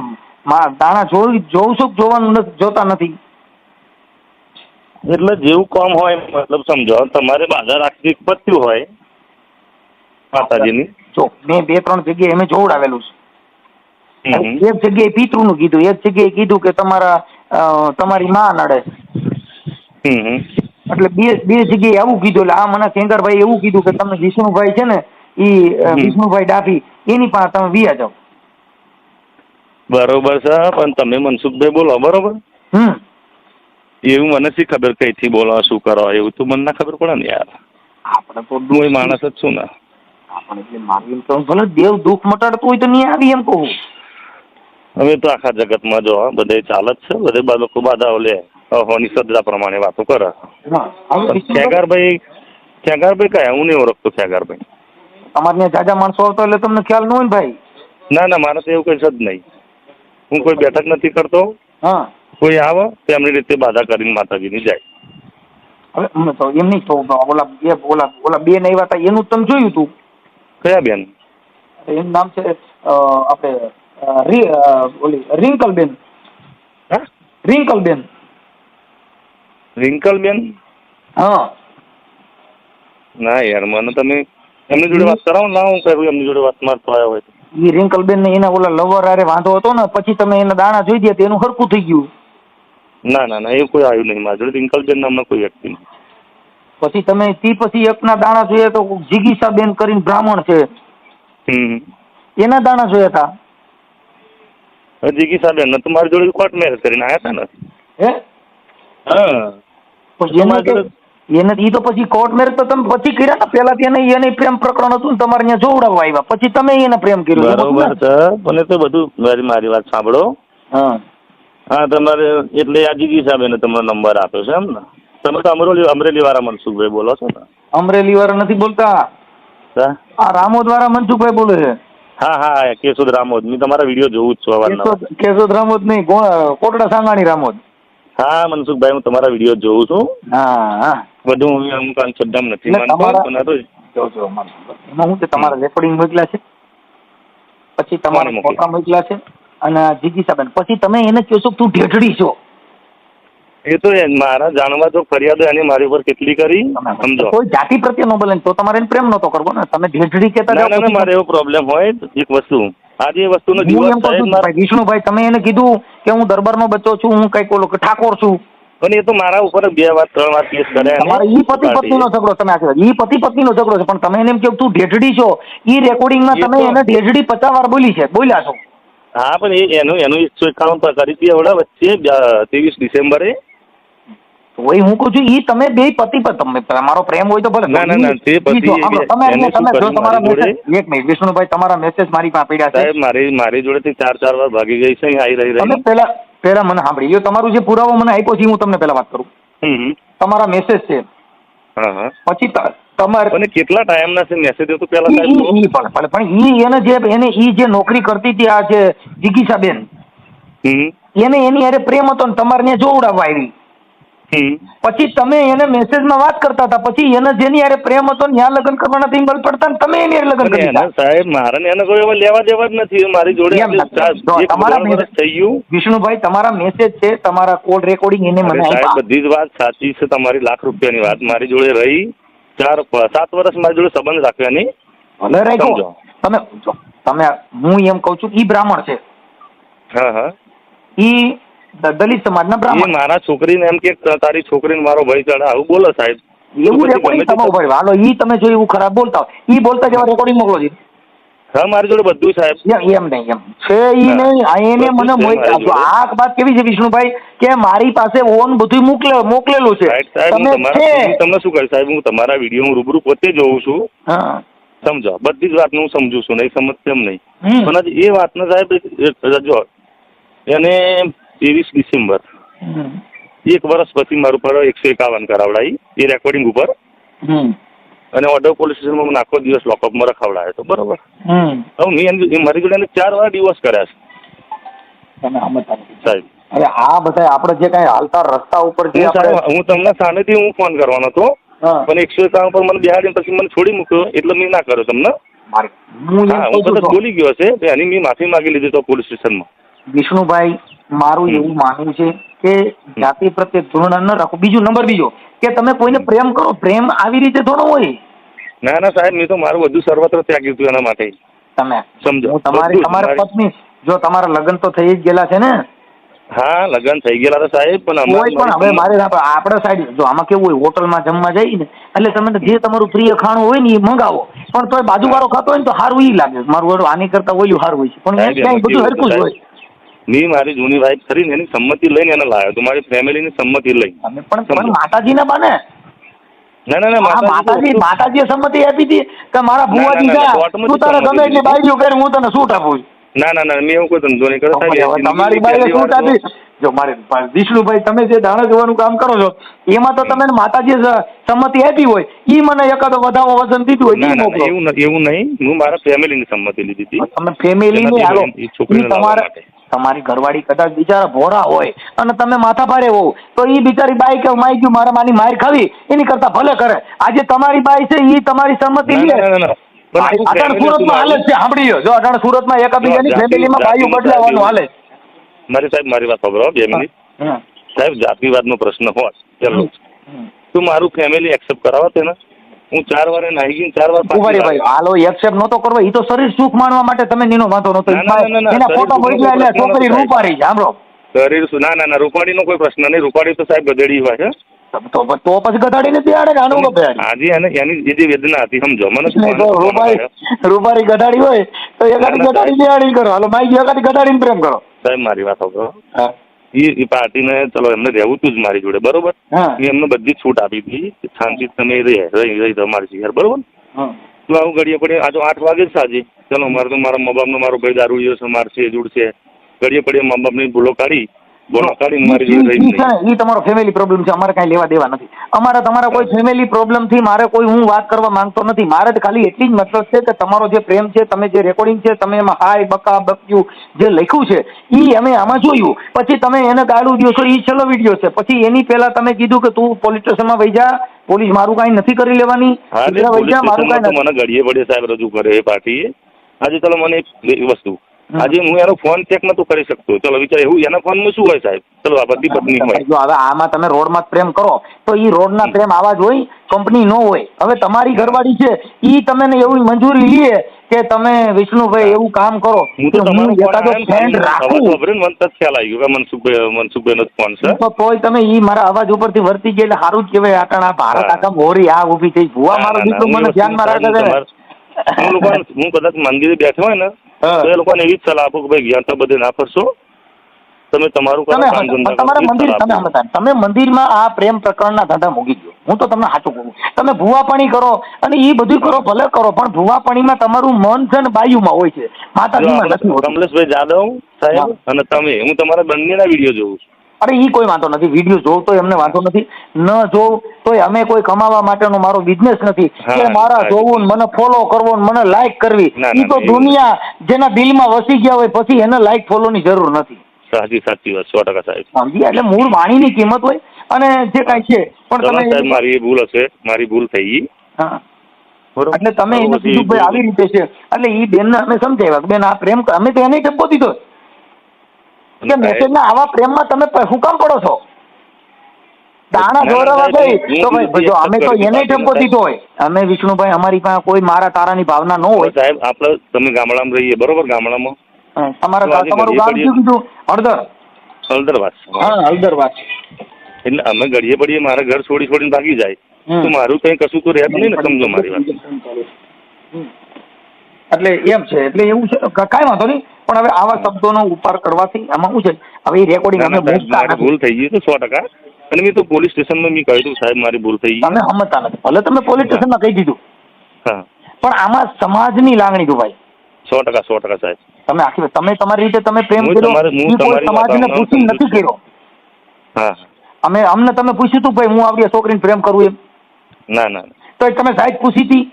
દાણા જોઉં છું, જોવાનું જોતા નથી. એટલે જેવું કામ હોય, મતલબ સમજો, તમારે બાધા રાખવી પત્યું હોય માતાજીની. જો મેં 2-3 જગ્યાએ અમે જોવડાવેલું છે. એક જગ્યાએ પિતૃનું કીધું, એક જગ્યાએ કીધું કે તમારી માં નડે. એટલે બે જગ્યાએ આવું કીધું. એટલે આ મને શંકરભાઈ એવું કીધું કે તમે વિષ્ણુભાઈ છે ને, ઈ વિષ્ણુભાઈ ડાભી, એની પાસે તમે વિયા જાઓ. બરોબર છે, પણ તમે મનસુખભાઈ બોલો, બરોબર? એવું મને શી ખબર કઈથી બોલો, શું કરો, એવું તો મને ના ખબર પડે ને યાર. આપણે તો હું માણસ જ છું ને. આપણે એટલે મારી એમ કહું, ભલે દેવ દુઃખ મટાડતું હોય તો નહીં આવી એમ કહું. હવે તો આખા જગતમાં જો બધે ચાલે જ છે, બધે લોકો બાધાઓ લે, અહોની શ્રદ્ધા પ્રમાણે વાતો કરે. ખેગારભાઈ કયા? હું નહીં ઓળખતો ખેગારભાઈ. તમારે ત્યાં જાજા માણસો આવતો એટલે તમને ખ્યાલ ન હોય ને ભાઈ. ના ના, મારે તો એવું કઈ છે જ નહીં. હું કોઈ બેઠક નથી કરતો. હા, કોઈ આવે તો એમની રીતે બાધા કરીને માતાજીની જાય. હવે તો એમ નહીં, તો ઓલા બેન આવ્યા હતા એનું તમે જોયું તું? કયા બેન? એનું નામ છે આપણે ઓલી રિંકલ બેન. હા, રિંકલબેન. રિંકલબેન? હા. ના યાર, મને તમે એમની જોડે વાત કરાવો ના, હું કરું એમની જોડે વાત મારતો આવ્યો હોય તો. એ રિંકલબેન ને એના ઓલા લવર હારે વાંધો હતો ને, પછી તમે એના દાણા જોઈ દે એનું હરકું થઈ ગયું. ના ના ના, એવું કોઈ આવ્યું નહીં મારી જોડે. રિંકલબેન નામનો કોઈ વ્યક્તિ નહીં. પછી તમે પછી એકના દાણા જોયા તો જિગીસાબેન કરીને બ્રાહ્મણ છે, એના દાણા જોયા હતા. જિગીસાબેન ને તમારી જોડે કોર્ટ મેરેજ કરીને આવ્યા હતા ને? હે? હા. એને ઈ તો પછી કોર્ટ મેરેજ તો તમે પછી કર્યા ને, પેલા એને પ્રેમ પ્રકરણ હતું ને તમારે ત્યાં જોવડાવવા આવ્યા, પછી તમે એને પ્રેમ કર્યો. બરોબર છે, પણ તો બધું મારી વાત સાંભળો. હા હા, તમારે એટલે આ જિગીસાબેને તમારો નંબર આપ્યો છે એમ ને? તમે તો અમરેલી વાળા મનસુખભાઈ બોલો છો ને? અમરેલી વાળા નથી બોલતા, આ રામોદ વાળા મનસુખભાઈ બોલે છે. હા હા, કેશોદ રામોદ. મેં તમારા વિડીયો જોઉં જ છું અવારનવાર. કેશોદ રામોદ નહીં, કોટડા સાંગાણી રામોદ. હા મનસુખભાઈ, હું તમારા વિડીયો જોઉં છું. હા હા, બધું હું અમુક અંશબ્દમ નથી માનતો, પણ આ તો એમાં હું છે, તમારા રેકોર્ડિંગ મોકલ્યા છે, પછી તમારા ફોટા મોકલ્યા છે, અને જિગીસાબેન પછી તમે એને કહો છો તું ઢેઢડી છો. એ તો મારા જાણવા તો ફરિયાદો એને મારી ઉપર કેટલી કરી, સમજો. કોઈ જાતિ પ્રત્યે ન બોલે તો તમારે એને પ્રેમ નતો કરવો ને, તમે ઢેઢડી કહેતા જાવ. ના, મારે એવો પ્રોબ્લેમ હોય એક વસ્તુ, આજે એ વસ્તુનો હું એમ કહું છું વિષ્ણુભાઈ, તમે એને કીધું કે હું દરબારનો બચ્ચો છું, હું કઈક ઓલો ઠાકોર છું, પણ એ તો મારા ઉપર 2 વાર 3 વાર કેસ કર્યા. તમારે ઈ પતિ પત્નીનો ઝઘડો, તમે ઈ પતિ પત્નીનો ઝઘડો છે, પણ તમે એને એમ કહો તું ઢેઢડી છો, ઈ રેકોર્ડિંગમાં તમે એને ઢેઢડી 50 વાર બોલ્યા છો. હા, પણ એનું 151 કરી હતી એવડા વચ્ચે 23 ડિસેમ્બરે. તોય હું કહું છું ઈ તમે બે પતિ તમે તમારો પ્રેમ હોય તો ભલે. ના, તે પતિ તમે તમારા મેસેજ, એક મિનિટ વિષ્ણુભાઈ, તમારા મેસેજ મારી પાસે પડ્યા છે. સાહેબ, મારી જોડેથી 4 વાર ભાગી ગઈ છે, આવી રહી. પેલા મને સાંભળી લ્યો, તમારું જે પુરાવો મને આપ્યો છે હું તમને પેલા વાત કરું. તમારા મેસેજ છે, પછી તમારે અને કેટલા ટાઈમ ના છે મેસેજ તો પેલા સાહેબ પણ ઈ જે નોકરી કરતી હતી આ જે જિગીસાબેન, એને એની હારે પ્રેમ હતો ને તમારે ત્યાં જોવડાવવા આવી. પછી તમે એને મેસેજમાં વાત કરતા હતા, પછી એને જેની હારે પ્રેમ હતો ત્યાં લગ્ન કરવાના થઈ પડતા, તમે એની હારે લગ્ન કરી દીધા. સાહેબ, મારે એને કોઈ લેવા દેવા જ નથી મારી જોડે. તમારા થઈ ગયું વિષ્ણુભાઈ, તમારા મેસેજ છે, તમારા કોલ રેકોર્ડિંગ એને મને આપ્યા. બધી જ વાત સાચી છે તમારી, લાખ રૂપિયાની વાત. મારી જોડે રહી 4-7 વર્ષ મારી જોડે સંબંધ રાખ્યા નહીં. ભલે રાખ્યો તમે હું એમ કઉ છું ઈ બ્રાહ્મણ છે. હા, ઈ દલિત સમાજના બ્રાહ્મણ. મારા છોકરીને એમ કે તારી છોકરીને મારો ભાઈ ચડે, આવું બોલો સાહેબ. એવું રેકોર્ડિંગ તમે ઉભા હાલો, ઈ તમે જો એવું ખરાબ બોલતા હોય, ઈ બોલતા જેવા રેકોર્ડિંગ મોકલો છે. હા, મારી જોડે બધું સાહેબ. એમ નહીં, એમ છે ઈ નહીં. એને મને આ વાત કેવી છે વિષ્ણુભાઈ, કે મારી પાસે ઓન બધું મોકલેલું છે. તમને શું કહ્યું સાહેબ, હું તમારા વિડીયો હું રૂબરૂ પોતે જોઉં છું. હા, સમજો, બધી જ વાત હું સમજુ છું, નહીં સમજતો એમ નહીં. પણ આજે એ વાતને સાહેબ જો એને 23 ડિસેમ્બર 1 વર્ષ પછી મારું પર 151 કરાવડાવી એ રેકોર્ડિંગ ઉપર, અને ઓર્ડર પોલીસ સ્ટેશનમાં મને આખો દિવસ લોકઅપમાં રખાવડાયો હતો. બરોબર. હવે મેં મારી જોડે 4 વાર ડિવોર્સ કર્યા છે સાહેબ. હવે આ બધા આપણે જે કઈ હાલતા રસ્તા ઉપર હું તમને સામેથી હું ફોન કરવાનો હતો, પણ 151 પર મને બિહાડીને પછી મને છોડી મૂક્યો, એટલે મેં ના કર્યો તમને. હું કદાચ બોલી ગયો છે, એની મેં માફી માંગી લીધી તો પોલીસ સ્ટેશનમાં. વિષ્ણુભાઈ, મારું એવું માનવું છે કે જાતિ પ્રત્યે ધોરણ ન રાખો. નંબર બીજો કે તમે કોઈને પ્રેમ કરો, પ્રેમ આવી રીતે થોડો હોય. ના સાહેબ, મેં તો મારું બધું સર્વત્ર ત્યાગી હતું એના માટે. તમે સમજો, તમારા પત્ની, જો તમારા લગ્ન તો થઈ જ ગયેલા છે ને? હા, લગ્ન થઈ ગયેલા હતા સાહેબ, પણ હવે મારે આપણે સાઈડ જો આમાં કેવું હોય, હોટલમાં જમવા જઈએ ને એટલે તમે જે તમારું પ્રિય ખાણું હોય ને એ મંગાવો, પણ તો બાજુવાળો ખાતો હોય ને તો સારું ઈ લાગે, મારું આની કરતા ઓલું સારું હોય છે, પણ બધું હરખું જ હોય. મેં મારી જૂની વાઈફ કરીને એની સંમતિ લઈને એને લાવ્યો તો, મારી ફેમિલીની સંમતિ લઈ. પણ માતાજીના બાને ના માતાજીએ સંમતિ આપી હતી કે મારા ભુવાજી જા, તું તારે ગમે એટલી બાઈજો કરે, હું તને છૂટ આપું. ના મેં એવું કોઈ ધંધો નહીં કર્યો. તમારી બાઈએ છૂટ આપી. જો મારે વિષ્ણુભાઈ, તમે જે દાણા જોવાનું કામ કરો છો એમાં તો તમે માતાજીએ સંમતિ આપી હોય, ઈ મને એકાદો વધાવો વજન દીધું હોય. એવું નહીં, હું મારા ફેમિલીની સંમતિ લીધી હતી. તમે ફેમિલીની તમારી ઘરવાળી કદાચ બિચારા ભોળા હોય અને તમે માથા ભારે હોવ તો ઈ બિચારી બાઈ કે માઈ ગયું મારા માની માર ખાવી એની કરતા ભલે કરે. આજે તમારી બાઈ છે ઈ તમારી સંમતિ લે. અટાણ સુરતમાં હાલે છે, સાંભળીયો, જો અટાણ સુરતમાં એકાબીજાની ફેમિલીમાં બાઈઓ બદલાવાનું હાલે. મારી સાહેબ, મારી વાત સાંભળો 2 મિનિટ. સાહેબ જાતિવાદનો પ્રશ્ન હોત પેલો તો મારું ફેમિલી એક્સેપ્ટ કરાવત એને. હું 4 વાર નાહી ગઈ 4 વાર ભાઈ ભાઈ હાલો એક્સેપ્ટ નતો કરવો, એ તો શરીર સુખ માણવા માટે તમે નીનો વાંધો નતો. એના ફોટો મોકલ્યા એટલે છોકરી રૂપારી છે. સાંભળો શરીર ના રૂપાડીનો કોઈ પ્રશ્ન નહીં. રૂપાડી તો સાહેબ ગધેડી હોય છે. તો પછી ગધાડીને બેહાડે કે આનું બેહાડે? આજે એની જે વેદના હતી સમજો મને. રૂપારી ગધાડી હોય તો એકાદી ગધાડી બેહાડી કરો. હાલો માઈ એકાદી ગધાડીને પ્રેમ કરો. સાહેબ મારી વાત સાંભળો. એ પાર્ટીને ચલો એમને રહેવું તું જ મારી જોડે બરોબર. એમને બધી છૂટ આપી હતી શાંતિ તમે રહી તમારી યાર બરોબર. તો આવું ઘડીએ પડે આ તો 8 વાગે જ સાંજે ચલો મારે તો મારા મા બાપનો મારો ભાઈ દારૂ છે મારશે જુડશે ઘડીએ પડે મા બાપની ભૂલો કાઢી મારી જોડે રહી નહીં. એ તમારો ફેમિલી પ્રોબ્લેમ છે, અમારે કાંઈ લેવા દેવા નથી. અમારા તમારા કોઈ ફેમિલી પ્રોબ્લેમ થી મારે કોઈ હું વાત કરવા માંગતો નથી. મારે તો ખાલી એટલી જ મતલબ છે કે તમારો જે પ્રેમ છે, તમે જે રેકોર્ડિંગ છે, તમે એમાં હાય બકા બક્યું જે લખ્યું છે એ અમે આમાં જોયું. પછી તમે એને ગાળું દો છો એ છેલ્લો વિડીયો છે. પછી એની પહેલા તમે કીધું કે તું પોલીસ સ્ટેશનમાં વહી જા, પોલીસ મારું કાંઈ નથી કરી લેવાની. મને ઘડીએ પડે સાહેબ રજૂ કરે એ પાર્ટી. આજે ચલો મને એક વસ્તુ આજે હું એનો ફોન ચેક નતો કરી શકતો. ચલો વિચાર એવું એના ફોનમાં શું હોય સાહેબ? ચલો આ પતિ પત્ની હોય. જો હવે આમાં તમે રોડમાં પ્રેમ કરો તો ઈ રોડના પ્રેમ આવા જ હોય, કંપની નો હોય. હવે તમારી ઘરવાળી છે ઈ તમે એવી મંજૂરી લે કે તમે વિષ્ણુભાઈ એવું કામ કરો. હું તો તમારો ફ્રેન્ડ રાખું મને તો ખ્યાલ આવી ગયો મનસુખભાઈ નો ફોન છે. તો તોય તમે ઈ મારા અવાજ ઉપરથી વર્તી ગયા એટલે સારું જ કહેવાય. આટણા ભારત આખા મોરી આ ઊભી થઈ ભૂવા મારો દીકરો મને ધ્યાનમાં રાખે છે. હું કદાચ મંદિરે બેઠો હોય ને તો એ લોકોને એવી જ સલાહ આપો કે ભાઈ જ્યાં તો બધે ના ફરશો, તમે તમારું તમે મંદિરમાં આ પ્રેમ પ્રકરણના ધંધા મૂકી દો. હું તો તમને સાચું કહું, તમે ભૂવાપણી કરો અને એ બધું કરો ભલે કરો, પણ ભૂવાપણીમાં તમારું મન છે ને બાયુમાં હોય છે, માતાજીમાં નથી હોતું. કમલેશભાઈ જાદવ સાહેબ અને તમે, હું તમારા બંનેના વિડીયો જોઉં છું. અરે ઈ કોઈ વાંધો નથી, વિડીયો જોવ તો એમને વાંધો નથી, ન જોવ તોય અમે કોઈ કમાવા માટેનો મારો બિઝનેસ નથી કે મારા જોવું મને ફોલો કરવો મને લાઈક કરવી. ઈ તો દુનિયા જેના દિલમાં વસી ગયા હોય પછી એને લાઈક ફોલો ની જરૂર નથી. સાચી વાત 100% સાહેબ. સમજી એટલે મૂળ વાણીની કિંમત હોય અને જે કાંઈ છે. પણ તમે સાહેબ મારી ભૂલ હશે, મારી ભૂલ થઈ ગઈ. હા એટલે તમે એને કીધું ભાઈ આવી રીતે છે એટલે ઈ બેનને અમે સમજાવ્યા બેન આ પ્રેમ અમે તો એને ટપ્પો દીધો કે મેસેજના આવા પ્રેમમાં તમે શું કામ પડો છો? દાણા જોરાવા ગઈ તો ભાઈ જો અમે તો એને ટેમ્પો દીધો હોય. અમે વિષ્ણુભાઈ અમારી પાસે કોઈ મારા તારાની ભાવના ન હોય. સાહેબ આપણે તમે ગામડામાં રહીએ બરોબર, ગામડામાં તમારું ગામ શું કીધું? હળદરવાસ. હા હળદરવાસ. એટલે અમે ઘડીએ પડીએ મારા ઘર છોડીને ભાગી જાય તો મારું કઈ કશું તો રહેતું નહીં ને. સમજો મારી વાત. એટલે એમ છે, એટલે એવું છે કાંઈ વાંધો નહીં. પણ હવે આવા શબ્દોનો ઉપાર કરવાથી આમાં શું છે હવે એ રેકોર્ડિંગ અમે ભૂલ થઈ ગઈ તો 100%. અને મેં તો પોલીસ સ્ટેશનમાં મેં કહ્યું સાહેબ મારી ભૂલ થઈ ગઈ. તમે સમજતા નથી, ભલે તમે પોલીસ સ્ટેશનમાં કહી દીધું પણ આમાં સમાજની લાગણી દુભાઈ 100% સાહેબ. તમે આખી તમે તમારી રીતે તમે પ્રેમ કર્યો, સમાજને પૂછી નથી કર્યો. હા અમને તમે પૂછ્યું હતું ભાઈ હું આવડી છોકરીને પ્રેમ કરું એમ? ના. તો તમે સાહેબ પૂછી હતી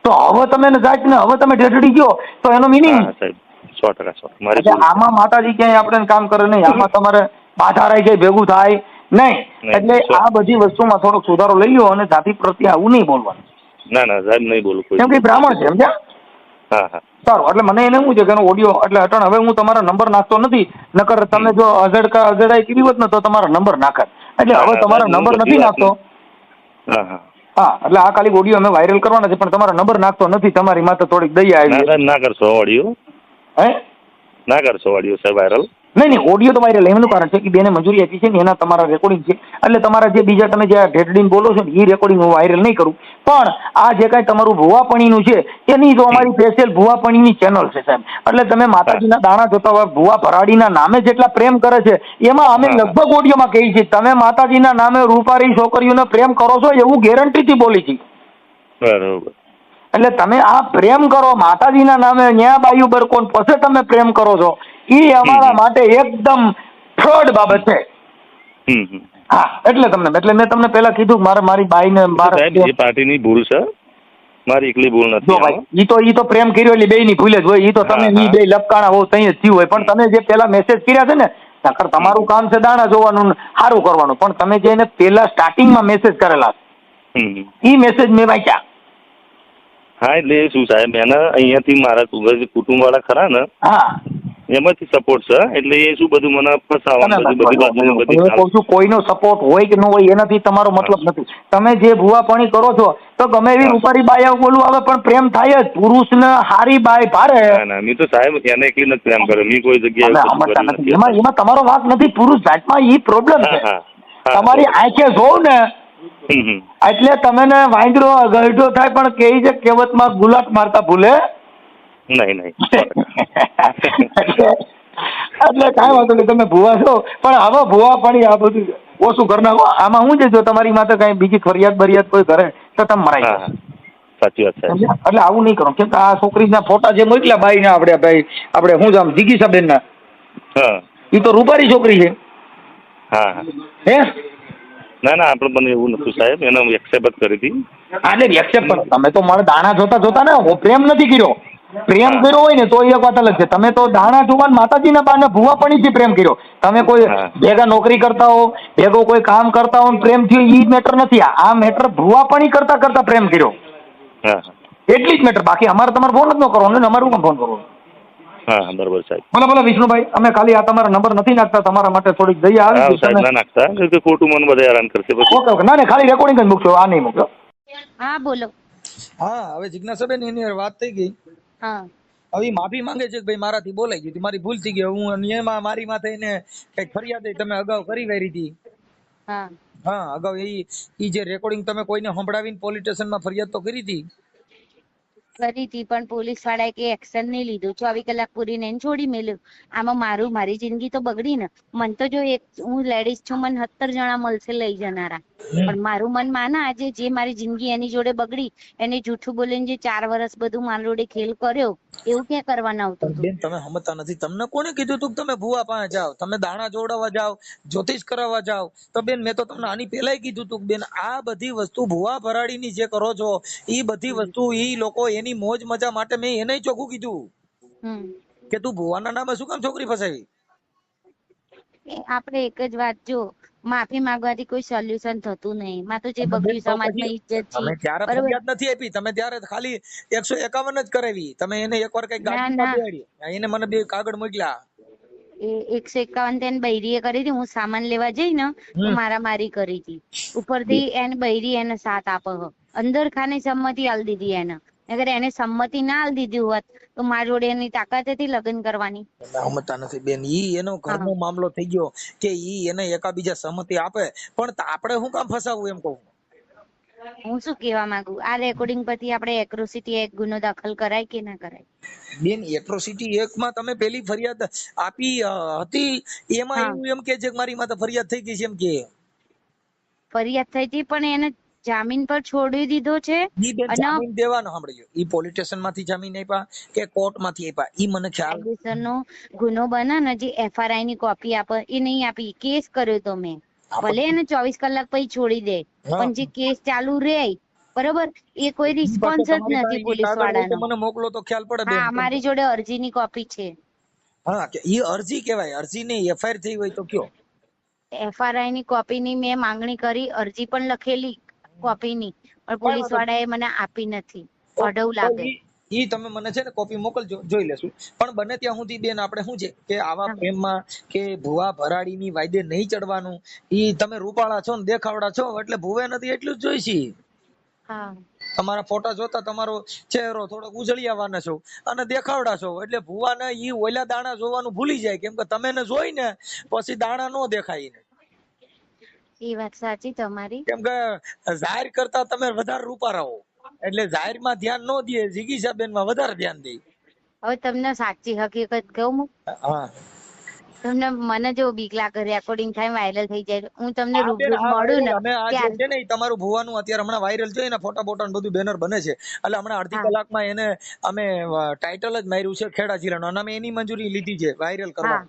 તો હવે તમે જાત ને હવે તમે ઢેઢડી ગયો તો એનો મિનિંગ સાહેબ 100%. આમાં માતાજી ક્યાંય આપણે કામ કરે નહીં, આમાં તમારે બાધા રહી જાય ભેગું થાય નહીં. એટલે આ બધી વસ્તુમાં થોડોક સુધારો લઈ લો અને જાતિ પ્રત્યે આવું નહીં બોલવાનું. ના સાહેબ નહીં બોલું. કેમ કે બ્રાહ્મણ છે સમજ્યા? હા સારું. એટલે મને એને શું છે કે એનો ઓડિયો એટલે અટણ હવે હું તમારા નંબર નાખતો નથી, નકર તમે જો અજડાઈ કરી હોત ને તો તમારા નંબર નાખત. એટલે હવે તમારા નંબર નથી નાખતો. હા એટલે આ ખાલી ઓડિયો અમે વાયરલ કરવાના છે પણ તમારા નંબર નાખતો નથી. તમારી માથે થોડીક દયા આવી. ના કરશો ઓડિયો? ના કરશો ઓડિયો સાહેબ વાયરલ? નહીં ઓડિયો તો વાયરલ એમનું કારણ છે કે બેને મંજૂરી આપી છે ને એના તમારા રેકોર્ડિંગ છે. એટલે તમારા જે બીજા તમે જે ઢેઢડીને બોલો છો ને એ રેકોર્ડિંગ હું વાયરલ નહીં કરું. પણ આ જે કાંઈ તમારું ભુવાપણીનું છે એની તો અમારી સ્પેશિયલ ભુવાપણીની ચેનલ છે સાહેબ. એટલે તમે માતાજીના દાણા જોતા હોય ભુવા ભરાડીના નામે જેટલા પ્રેમ કરે છે એમાં અમે લગભગ ઓડિયોમાં કહીએ છીએ તમે માતાજીના નામે રૂપારી છોકરીઓને પ્રેમ કરો છો એવું ગેરંટીથી બોલી છીએ. બરોબર. એટલે તમે આ પ્રેમ કરો માતાજીના નામે ન્યા બાયુ બરકોન પછી તમે પ્રેમ કરો છો એ અમારા માટે એકદમ ફ્રોડ બાબત છે. હા એટલે મેં તમને પહેલા કીધું મારી બાઈને એ પાર્ટીની ભૂલ છે, મારી એકલી ભૂલ નથી. ઈ તો પ્રેમ કર્યો એટલે બેયની ભૂલ જ હોય. ઈ તો તમે ઈ બે લપકાણા હો તઈ જ થયું હોય. પણ તમે જે પેલા મેસેજ કર્યા છે ને નકર તમારું કામ છે દાણા જોવાનું સારું કરવાનું, પણ તમે જે એને પેલા સ્ટાર્ટિંગમાં મેસેજ કરેલા ઈ મેસેજ મેં વાંચ્યા. હા એટલે શું સાહેબ એના અહીંયાથી મારા કુટુંબ વાળા ખરા ને એમાંથી સપોર્ટ છે એટલે એ શું બધું મને ફસાવાનું બધી બાજુ બધી હું કહું છું કોઈનો સપોર્ટ હોય કે ન હોય એનાથી તમારો મતલબ નથી. તમે જે ભૂવાપણી કરો છો તો ગમે એવી રૂપારી બાઈ બોલું આવે પણ પ્રેમ થાય જ. પુરુષને હારી બાઈ ભારે. ના મેં તો સાહેબ એને એકલી નથી પ્રેમ કર્યો. મેં કોઈ જગ્યાએ એમાં તમારો વાંક નથી. પુરુષ જાતમાં ઈ પ્રોબ્લેમ છે. તમારી આંખે જોઉં ને એટલે તમે ને વાંદરો ગરડો થાય પણ કે છે કહેવતમાં ગુલાટ મારતા ભૂલે નહીં. એટલે કાંઈ વાંધો નહીં. તમે ભૂવા છો પણ હવે ભૂવા પાણી આ બધું ઓછું કરી નાખો. આમાં શું છે જો તમારી માથે કઈ બીજી ફરિયાદ બરિયાદ કોઈ કરે તો તમે મરાઈ જાઓ. સાચી વાત છે. એટલે આવું નહીં કરો. કેમ કે આ છોકરીના ફોટા જે મોકલ્યા બાઈ ના આપણે શું જામ જીગીસાબેન ના એ તો રૂપારી છોકરી છે. હે ના આપણે પણ એવું નતું સાહેબ. એને એક્સેપ્ટ કરી હતી. એટલે એક્સેપ્ટ કરો. તમે તો મારે દાણા જોતા ને પ્રેમ નથી કર્યો. પ્રેમ કર્યો હોય ને તો એ વાત અલગ છે. તમે તો દાણા જોવા માતાજીના બાને ભૂવાપણીથી પ્રેમ કર્યો. તમે કોઈ ભેગા નોકરી કરતા હો ભેગો કોઈ કામ કરતા હો પ્રેમ થયો એ મેટર નથી. આ મેટર ભૂવાપણી કરતા પ્રેમ કર્યો એટલી જ મેટર. બાકી અમારે તમારે ફોન જ ન કરવાનો ને અમારું પણ ફોન કરવો. બરોબર સાહેબ. ભલે વિષ્ણુભાઈ અમે ખાલી આ તમારા નંબર નથી નાખતા. તમારા માટે થોડીક દયા આવી સાહેબ ના નાખતા ખોટું મને બધા હેરાન કરશે પછી. ઓકે ના ખાલી રેકોર્ડિંગ જ મૂકશો. આ નહીં મૂકશો. હા બોલો. હા હવે જિજ્ઞાસાબેન એની વાત થઈ ગઈ. હા હવે માફી માંગે છે કે ભાઈ મારાથી બોલાઈ ગયું મારી ભૂલ થઈ ગઈ. હું નિયમમાં મારી માથે એને કઈક ફરિયાદ તમે અગાઉ કરી વારી હતી. હા અગાઉ ઈ જે રેકોર્ડિંગ તમે કોઈને સંભળાવીને પોલીસ સ્ટેશનમાં ફરિયાદ તો કરી હતી પણ પોલીસ વાળાએ કે એક્શન નહીં લીધું. 24 કલાક પૂરીને એને છોડી મેલ્યું. આમાં મારી જિંદગી તો બગડી ને. મન તો જો હું લેડીઝ છું, મને 70 જણા મળશે લઈ જનારા, પણ મારું મન માના આજે જે મારી જિંદગી એની જોડે બગડી, એને જૂઠું બોલીને જે 4 વર્ષ બધું મારી જોડે ખેલ કર્યો, એવું ક્યાં કરવાના આવતું હતું? બેન તમે સમજતા નથી. તમને કોને કીધું તું તમે ભૂવા પાસે જાઓ, તમે દાણા જોડાવા જાઓ, જ્યોતિષ કરાવવા જાઓ? તો બેન મેં તો તમને આની પહેલાય કીધું તું બેન આ બધી વસ્તુ ભૂવા ભરાડીની જે કરો છો એ બધી વસ્તુ ઈ લોકો એની મોજ મજા માટે મેં એને ચોખ્ખું કીધું કે તું ભૂવાના નામે શું કામ છોકરી ફસાવી? આપણે એક જ વાત, જો માફી માંગવાથી કોઈ સોલ્યુશન થતું નહીં. માં તો જે બગડ્યું સમાજમાં ઇજ્જત છે. તમે ત્યારે ફરિયાદ નથી આપી, તમે ત્યારે ખાલી 151 જ કરાવી. તમે એને એકવાર કઈ ગાડી બેહાડી, એને મને 2 કાગળ મોકલ્યા. એ 151 તેને બૈરીએ કરી હતી. હું સામાન લેવા જઈ ને તો મારામારી કરી હતી. ઉપરથી એને બૈરી એને સાથ આપો અંદર ખાને સંમતિ આલ દીધી એને. અગર એને સંમતિ ના આલ દીધી હોત તો મારી જોડે એની તાકાત હતી લગ્ન કરવાની. સમજતા નથી બેન. ઈ એનો ઘરનો મામલો થઈ ગયો કે ઈ એને એકાબીજા સહમતિ આપે, પણ આપણે શું કામ ફસાવવું એમ કહું. હું શું કેવા માંગુ, આ રેકોર્ડિંગ પરથી આપણે એટ્રોસિટી એક્ટ ગુનો દાખલ કરાય કે ના કરાય? બેન એટ્રોસિટી એક્ટ માં તમે પેલી ફરિયાદ આપી હતી એમાં એવું એમ કે છે કે મારી માથે ફરિયાદ થઈ ગઈ છે એમ કે ફરિયાદ થઈ હતી, પણ એને જામીન પર છોડી દીધો છે. જામીન દેવાનો સાંભળજો. ઈ પોલીસ સ્ટેશન માંથી જામીન આપ્યા કે કોર્ટ માંથી આપ્યા ઈ મને ખ્યાલ. કાયદેસરનો ગુનો બને ને જે એફઆરઆઈ ની કોપી આપે એ નહીં આપી. કેસ કર્યો તો મેં, ભલે એને 24 કલાક પછી છોડી દે, પણ જે કેસ ચાલુ રહે બરોબર, એ કોઈ રિસ્પોન્સ જ નથી પોલીસ વાળાનો. મને મોકલો તો ખ્યાલ પડે. હા અમારી જોડે અરજી ની કોપી છે. હા ઈ અરજી કહેવાય, અરજી નહીં. એફઆઈઆર થઈ હોય તો કયો? એફઆરઆઈ ની કોપી ની મેં માંગણી કરી, અરજી પણ લખેલી કોપી ની, પણ પોલીસ વાળાએ મને આપી નથી. અઢવ લાગે. ઈ તમે મને છે ને કોપી મોકલજો, જોઈ લેશું. પણ બને ત્યાં સુધી બેન આપણે શું છે કે આવા પ્રેમમાં કે ભૂવા ભરાડીની વાયદે નહીં ચડવાનું. ઈ તમે રૂપાળા છો ને દેખાવડા છો એટલે ભૂવે નથી એટલું જ જોઈશી. હા તમારા ફોટા જોતા તમારો ચહેરો થોડોક ઉજળિયાવાના છો અને દેખાવડા છો એટલે ભૂવાને ઈ ઓલા દાણા જોવાનું ભૂલી જાય, કેમ કે તમે ને જોઈ ને પછી દાણા નો દેખાય ને. એ વાત સાચી તમારી. કેમ કે જાહેર કરતા તમે વધારે રૂપારા હો એટલે જાહેર માં ધ્યાન ન દે, જીગીસાબેન માં વધારે ધ્યાન દે. હવે તમને સાચી હકીકત કહું, તમને મને જો બીક લાગે રેકોર્ડિંગ થાય વાયરલ થઈ જાય, હું તમને રૂબરૂ મળું ને ત્યારે છે ને તમારું ભુવાનું અત્યારે હમણાં વાયરલ છે ને ફોટા બોટા બધું બેનર બને છે એટલે હમણાં અડધી કલાકમાં એને અમે ટાઇટલ જ માર્યું છે ખેડા જિલ્લાનો અને અમે એની મંજૂરી લીધી છે વાયરલ કરવા.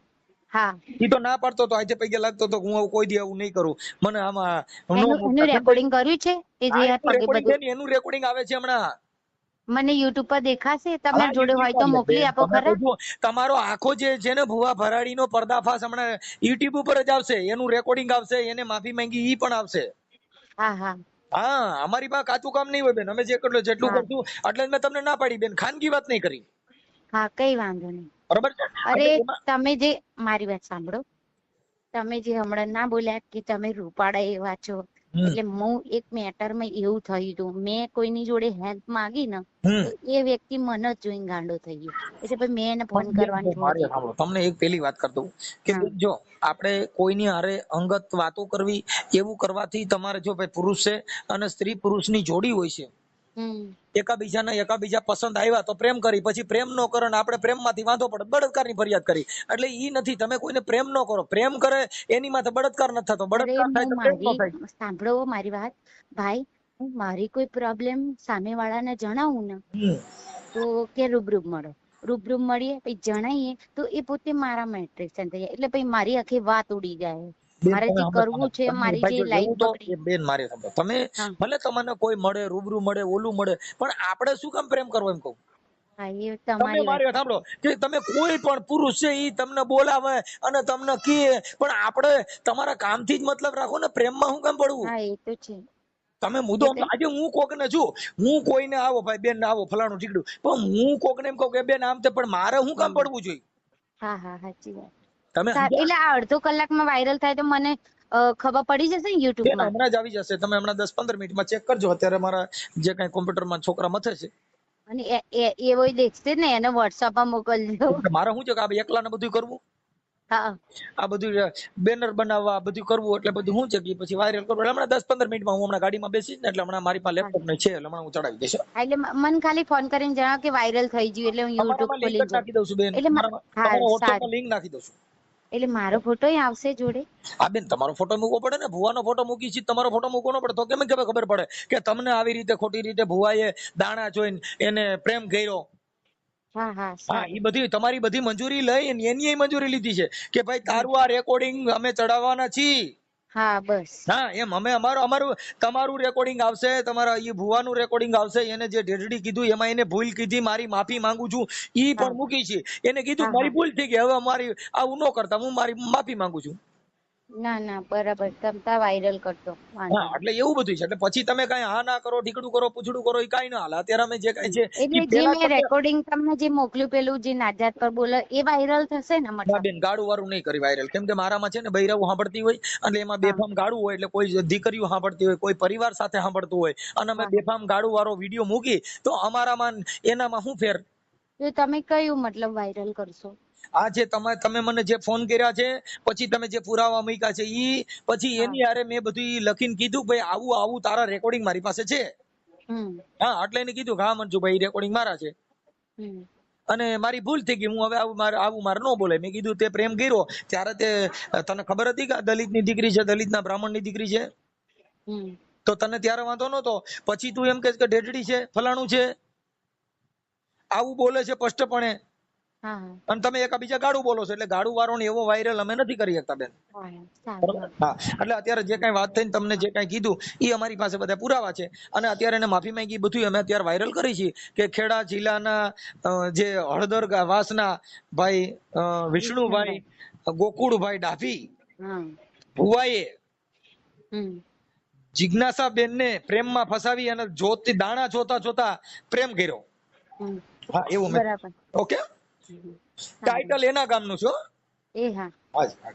હા ઈ તો ના પાડતો તો આજે પૈકી લાગતો તો હું કોઈ દી આવું નહીં કરું. મને આમાં એનું રેકોર્ડિંગ કર્યું છે એ જે એનું રેકોર્ડિંગ આવે છે હમણાં. મને યુટ્યુબ પર દેખાશે? તમે જોડે હોય તો મોકલી આપો ખરા. તમારો આખો જે છે ને ભુવા ભરાડીનો પર્દાફાશ હમણાં યુટ્યુબ ઉપર જ આવશે, એનું રેકોર્ડિંગ આવશે, એને માફી માંગી ઈ પણ આવશે. હા અમારી પાસે કાચું કામ નહીં હોય બેન. અમે જેટલું કરશું એટલે મેં તમને ના પાડી બેન, ખાનગી વાત નહીં કરી. હા કઈ વાંધો નહીં. બરોબર છે. અરે એટલે એમાં તમે જે મારી વાત સાંભળો, તમે જે હમણાં ના બોલ્યા કે તમે રૂપાળા એવા છો, એટલે હું એક મેટરમાં એવું થયું હતું, મેં કોઈની જોડે હેલ્પ માંગી ને તો એ વ્યક્તિ મને જ જોઈને ગાંડો થઈ ગયો, એટલે પછી મેં એને ફોન કરવાનું છોડી મારે દીધું. સાંભળો, તમને એક પેલી વાત કરી દઉં કે હા. જો આપણે કોઈની હારે અંગત વાતો કરવી, એવું કરવાથી તમારે જો ભાઈ પુરુષ છે અને સ્ત્રી પુરુષની જોડી હોય છે, હમ એકાબીજા પસંદ આવ્યા તો પ્રેમ કરી, પછી પ્રેમ ન કરો ને આપણે પ્રેમમાંથી વાંધો પડે, બળાત્કારની ફરિયાદ કરી. એટલે ઈ નથી, તમે કોઈને પ્રેમ ન કરો, પ્રેમ કરે એની માથે બળાત્કાર નથી થતો, અરે બળાત્કાર થાય હું તો પ્રેમ ન મારી થાય. સાંભળો મારી વાત ભાઈ, હું મારી કોઈ પ્રોબ્લેમ સામે વાળાને જણાવું ને તો કે રૂબરૂ મળો, રૂબરૂ મળીએ પછી જણાઈએ તો એ પોતે મારામાં એટ્રેક્શન થઈ જાય, એટલે પછી મારી આખી વાત ઉડી જાય, બેન મારે તમે જે સાંભળો, કરવું છે, તમે મારી ભાઈ જે જો લાઈફ એવું તો બગડી. બેન મારે સાંભળો, તમે હા ભલે તમને કોઈ મળે, રૂબરૂ મળે, ઓલું મળે, પણ આપણે શું કામ પ્રેમ કરવો એમ કહું. હા એ તમે તમારી વાત મારી વાત સાંભળો સાચી. કે તમે કોઈ પણ પુરુષ છે ઈ તમને બોલાવે અને તમને કહે, પણ આપણે તમારા કામથી જ મતલબ રાખો ને, પ્રેમમાં શું કામ પડવું. હા એ તો છે. તમે મુદ્દો એટલે આજે હું કોકને છું, હું કોઈને આવો ભાઈ બેન આવો ફલાણું ઠીકડું, પણ હું કોકને એમ કહું કે બેન આમ તે, પણ મારે શું કામ પડવું જોઈએ. હા હા સાચી વાત. તમે એટલે આ અડધો કલાકમાં વાયરલ થાય તો મને ખબર પડી જશે ને યુટ્યુબ બેન માં. હમણાં જ આવી જશે, તમે હમણાં 10-15 મિનિટમાં ચેક કરજો. અત્યારે મારા જે કઈ કોમ્પ્યુટરમાં છોકરા મથે છે, અને એવો દેખશે ને એને WhatsApp માં મોકલજો. એટલે મારે શું છે કે આ એકલાને બધું કરવું, હા આ બધું બેનર બનાવવા, આ બધું કરવું, એટલે બધું શું છે કે પછી વાયરલ કરવું. એટલે હમણાં 10-15 મિનિટમાં હું હમણાં ગાડીમાં બેસીશ ને, એટલે હમણાં મારી પાસે હા. લેપટોપ ને છે, એટલે હમણાં હું ચડાવી દઈશ. એટલે મને ખાલી ફોન કરીને જણાવો કે વાયરલ થઈ ગયું, એટલે હું યુટ્યુબ તમારામાં લિંક જ ખોલીને જોઉં. નાખી દઉં છું બેન, એટલે હા તમારા વોટ્સએપમાં સારું, લિંક નાખી દઉં છું. એટલે મારો ફોટો આવશે જોડે. હા બેન, તમારો ફોટો મૂકવો પડે ને, ભુવાનો ફોટો મૂકી છે, તમારો ફોટો મૂકવો ન પડે તો કેમ ખબર પડે કે તમને આવી રીતે ખોટી રીતે ભુવાએ દાણા જોઈને એને પ્રેમ કર્યો. હા હા હા, એ સારું. બધી તમારી બધી મંજૂરી લઈ, એની મંજૂરી લીધી છે કે ભાઈ તારું આ રેકોર્ડિંગ અમે ચડાવવાના છીએ. હા બસ. હા, એમ અમે અમારું તમારું રેકોર્ડિંગ આવશે, તમારા એ ભુવાનું રેકોર્ડિંગ આવશે, એને જે ઢેઢડી કીધું એમાં એને ભૂલ કીધી, મારી માફી માંગુ છું, ઈ હા પણ મૂકી છે. એને કીધું હા હા. મારી ભૂલ થઈ ગઈ, હવે મારી આવું ન કરતા, હું મારી માફી માંગુ છું. ના ના બરાબર, તમતા વાયરલ કરતો વાંધો હા, નહીં. એટલે એવું બધું છે. એટલે પછી તમે કઈ હા ના કરો, ઢીકડું કરો, પૂછડું કરો, એ કઈ ના હાલે. અત્યારે અમે જે કઈ છે એટલે એ જે પેલા મેં તમને રેકોર્ડિંગ તમને જે મોકલ્યું પેલું જે નાજાત પર બોલે એ વાયરલ થશે ને ના મતલબ. બેન, ગાડું વાળું નહીં કરી વાયરલ, કેમ કે મારામાં છે ને બૈરાવું સાંભળતી હોય, અને એમાં હા બેફામ ગાડું હોય, એટલે કોઈ દીકરીઓ સાંભળતી હોય, કોઈ પરિવાર સાથે સાંભળતું હોય, અને અમે હા હા. બેફામ ગાડું વાળો વિડીયો મૂકી તો અમારામાં એનામાં શું ફેર. તો તમે કયું મતલબ વાયરલ કરશો. આ જે તમે મને જે ફોન કર્યા છે, પછી તમે જે પુરાવા મૂક્યા છે, ઈ પછી હા. એની હારે મેં બધું લખીને કીધું ભાઈ આવું આવું તારા રેકોર્ડિંગ મારી પાસે છે. હમ હા, એટલે એને કીધું કે હા મંજુભાઈ રેકોર્ડિંગ મારા છે, હમ. અને મારી ભૂલ થઈ ગઈ, હું હવે આવું મારે ન બોલે. મેં કીધું તે પ્રેમ કર્યો ત્યારે તે તને ખબર હતી કે દલિત ની દીકરી છે, દલિતના બ્રાહ્મણ ની દીકરી છે, હમ. તો તને ત્યારે વાંધો નતો, પછી તું એમ કે ઢેઢડી છે, ફલાણું છે, આવું બોલે છે સ્પષ્ટપણે, હા હા. અને તમે એકાબીજા ગાડું બોલો છો, એટલે ગાડું વાળો ને એવો વાયરલ અમે નથી કરી શકતા બેન. હા સારું બરોબર. હા. હા, એટલે અત્યારે જે કઈ વાત થઈને તમને જે કઈ કીધું એ અમારી પાસે બધા પુરાવા છે, અને અત્યારે એને માફી માંગી, બધું અમે અત્યારે વાયરલ કરી છીએ કે ખેડા જિલ્લાના જે હળદર વાસના ભાઈ વિષ્ણુભાઈ વિષ્ણુભાઈ. ગોકુળભાઈ ડાભી હા. ભુવાએ હમ. જિજ્ઞાસાબેન ને પ્રેમમાં ફસાવી અને જોતી દાણા જોતા જોતા પ્રેમ કર્યો. હમ. હા, એવું મેં. બરાબર. ઓકે, હમ. સારું ટાઇટલ એના ગામનું છે હો. એ હા. હા.